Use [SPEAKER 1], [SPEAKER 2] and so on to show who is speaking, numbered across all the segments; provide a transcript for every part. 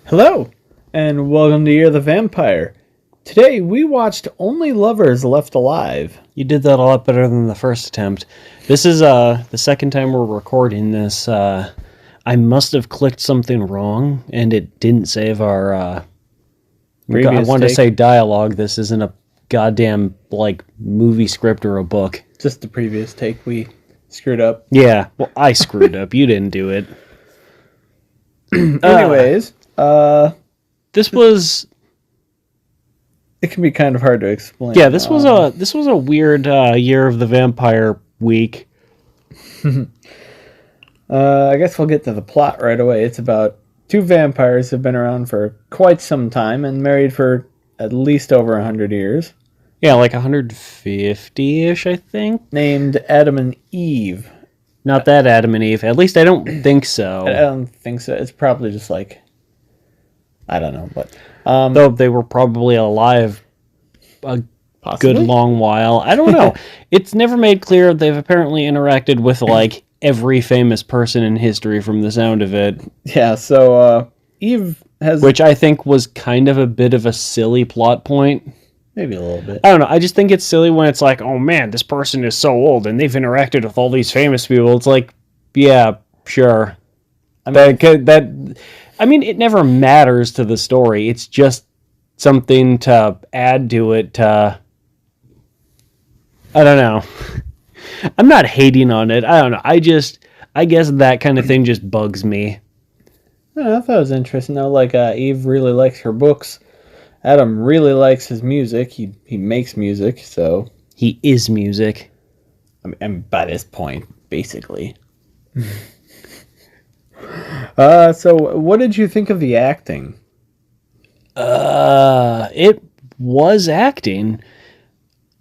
[SPEAKER 1] Hello, and welcome to Year the Vampire. Today we watched Only Lovers Left Alive.
[SPEAKER 2] You did that a lot better than the first attempt. This is the second time we're recording this. I must have clicked something wrong, and it didn't save our. I
[SPEAKER 1] Previous
[SPEAKER 2] wanted to
[SPEAKER 1] take.
[SPEAKER 2] say dialogue. This isn't a goddamn movie script or a book.
[SPEAKER 1] Just the previous take, we screwed up.
[SPEAKER 2] Yeah, well, I screwed up. You didn't do it.
[SPEAKER 1] Anyways,
[SPEAKER 2] This was
[SPEAKER 1] it can be kind of hard to explain.
[SPEAKER 2] this was a weird Year of the Vampire week.
[SPEAKER 1] I guess we'll get to the plot right away. It's about two vampires who've been around for quite some time and married for at least over 100 years,
[SPEAKER 2] Yeah, like 150-ish, I think.
[SPEAKER 1] named Adam and Eve.
[SPEAKER 2] Not that Adam and Eve. At least I don't think so.
[SPEAKER 1] I don't think so. It's probably just like, I don't know, but
[SPEAKER 2] Though they were probably alive a
[SPEAKER 1] possibly.
[SPEAKER 2] good long while. I don't know. It's never made clear. They've apparently interacted with like every famous person in history from the sound of it,
[SPEAKER 1] Yeah, so Eve has
[SPEAKER 2] which I think was kind of a bit of a silly plot point.
[SPEAKER 1] maybe a little bit.
[SPEAKER 2] I don't know. I just think it's silly when it's like, oh man, this person is so old and they've interacted with all these famous people. It's like, yeah, sure.
[SPEAKER 1] I mean,
[SPEAKER 2] I mean, it never matters to the story. It's just something to add to it. I don't know. I'm not hating on it. I don't know. I guess that kind of thing just bugs me.
[SPEAKER 1] I thought it was interesting though. Like Eve really likes her books. Adam really likes his music. He makes music, so
[SPEAKER 2] He is music.
[SPEAKER 1] I mean, and by this point, basically. So what did you think of the acting?
[SPEAKER 2] It was acting.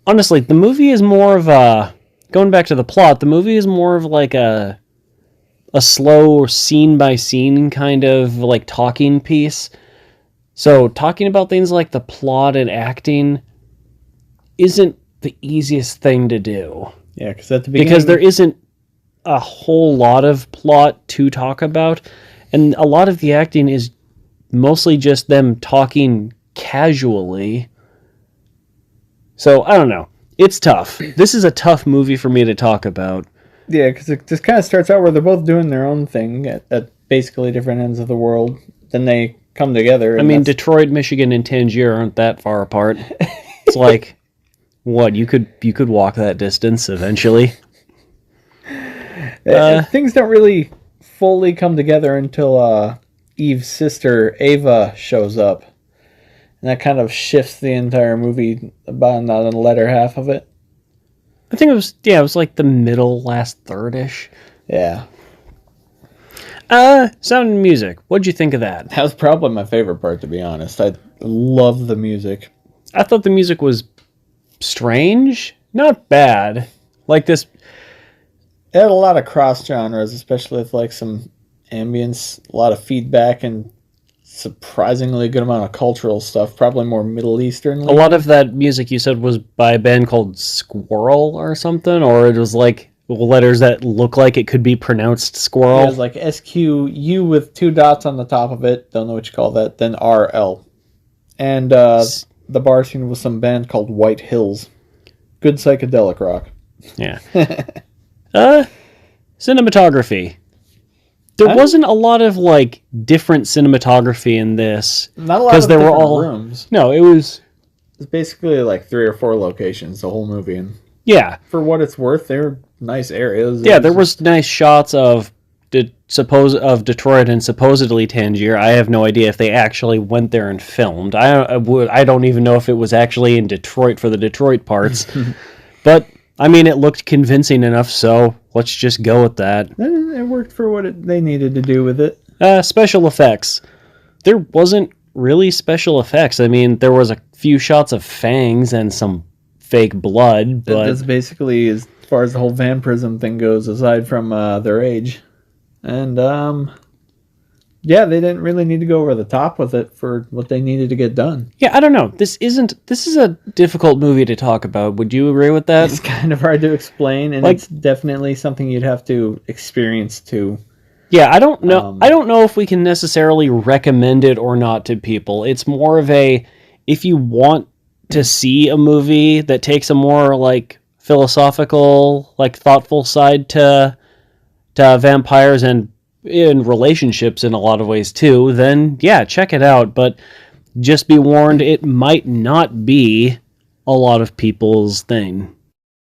[SPEAKER 2] Honestly, the movie is more of a, going back to the plot, the movie is more of like a slow scene by scene kind of like talking piece. So talking about things like the plot and acting isn't the easiest thing to do.
[SPEAKER 1] Yeah, because at the beginning,
[SPEAKER 2] Because there isn't a whole lot of plot to talk about, and a lot of the acting is mostly just them talking casually. So I don't know. It's tough. This is a tough movie for me to talk about.
[SPEAKER 1] yeah, because it just kind of starts out where they're both doing their own thing at basically different ends of the world. Then they come together.
[SPEAKER 2] I
[SPEAKER 1] And
[SPEAKER 2] mean,
[SPEAKER 1] that's-
[SPEAKER 2] Detroit, Michigan, and Tangier aren't that far apart. It's like, what, you could walk that distance eventually.
[SPEAKER 1] things don't really fully come together until Eve's sister Ava shows up, and that kind of shifts the entire movie about the latter half of it.
[SPEAKER 2] I think it was like the middle, last third-ish.
[SPEAKER 1] Yeah,
[SPEAKER 2] Sound and music. What'd you think of that?
[SPEAKER 1] that was probably my favorite part, to be honest. I love the music.
[SPEAKER 2] I thought the music was strange, not bad. Like this,
[SPEAKER 1] It had a lot of cross genres, especially with like some ambience, a lot of feedback, and surprisingly good amount of cultural stuff. Probably more Middle Eastern.
[SPEAKER 2] a lot of that music you said was by a band called Squirrel or something, or it was like letters that look like it could be pronounced
[SPEAKER 1] It
[SPEAKER 2] squirrel.
[SPEAKER 1] was like SQU with two dots on the top of it. Don't know what you call that. Then RL. And the bar scene was some band called White Hills. Good psychedelic rock.
[SPEAKER 2] Yeah. Cinematography. There
[SPEAKER 1] I-
[SPEAKER 2] wasn't a lot of like different cinematography in this.
[SPEAKER 1] Not a lot
[SPEAKER 2] 'Cause
[SPEAKER 1] of
[SPEAKER 2] they were
[SPEAKER 1] different
[SPEAKER 2] all-
[SPEAKER 1] rooms.
[SPEAKER 2] No, it was,
[SPEAKER 1] It's basically like 3 or 4 locations, the whole movie. And
[SPEAKER 2] yeah.
[SPEAKER 1] for what it's worth, they're nice areas.
[SPEAKER 2] Yeah, there was nice shots of Detroit and supposedly Tangier. I have no idea if they actually went there and filmed. I don't even know if it was actually in Detroit for the Detroit parts. But I mean, it looked convincing enough, so let's just go with that.
[SPEAKER 1] It worked for what they needed to do with it.
[SPEAKER 2] Special effects. There wasn't really special effects. I mean, there was a few shots of fangs and some fake blood, but
[SPEAKER 1] That's basically as far as the whole vampirism thing goes, aside from their age. And yeah, they didn't really need to go over the top with it for what they needed to get done.
[SPEAKER 2] yeah, I don't know. This is a difficult movie to talk about. Would you agree with that?
[SPEAKER 1] It's kind of hard to explain, and
[SPEAKER 2] Like-
[SPEAKER 1] it's definitely something you'd have to experience to
[SPEAKER 2] Yeah, I don't know. I don't know if we can necessarily recommend it or not to people. It's more of a, if you want to see a movie that takes a more like philosophical, like thoughtful side to vampires and in relationships in a lot of ways too, then yeah, check it out. But just be warned, it might not be a lot of people's thing.